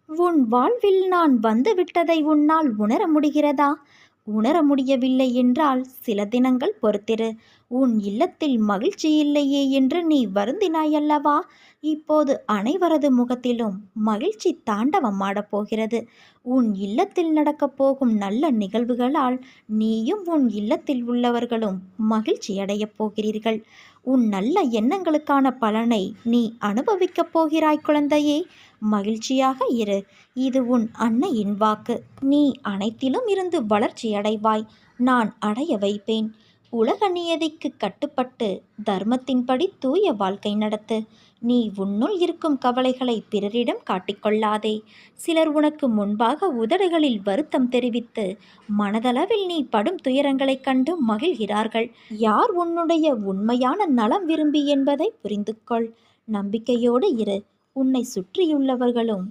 உன் வாழ்வில் நான் வந்துவிட்டதை உன்னால் உணர முடிகிறதா? உணர முடியவில்லை என்றால் சில தினங்கள் பொறுத்திரு. உன் இல்லத்தில் மகிழ்ச்சி இல்லையே என்று நீ வருந்தினாயல்லவா? இப்போது அனைவரது முகத்திலும் மகிழ்ச்சி தாண்டவம் ஆடப் போகிறது. உன் இல்லத்தில் நடக்கப் போகும் நல்ல நிகழ்வுகளால் நீயும் உன் இல்லத்தில் உள்ளவர்களும் மகிழ்ச்சி அடையப் போகிறீர்கள். உன் நல்ல எண்ணங்களுக்கான பலனை நீ அனுபவிக்கப் போகிறாய் குழந்தையே. மகிழ்ச்சியாக இரு. இது உன் அன்னையின் வாக்கு. நீ அனைத்திலும் இருந்து வளர்ச்சி அடைவாய். நான் அடைய வைப்பேன். உலக நியதிக்கு கட்டுப்பட்டு தர்மத்தின்படி தூய வாழ்க்கை நடத்து. நீ உன்னுள் இருக்கும் கவலைகளை பிறரிடம் காட்டிக்கொள்ளாதே. சிலர் உனக்கு முன்பாக உதடுகளில் வருத்தம் தெரிவித்து மனதளவில் நீ படும் துயரங்களைக் கண்டு மகிழ்கிறார்கள். யார் உன்னுடைய உண்மையான நலம் விரும்பி என்பதை புரிந்து கொள். நம்பிக்கையோடு இரு. உன்னை சுற்றியுள்ளவர்களும்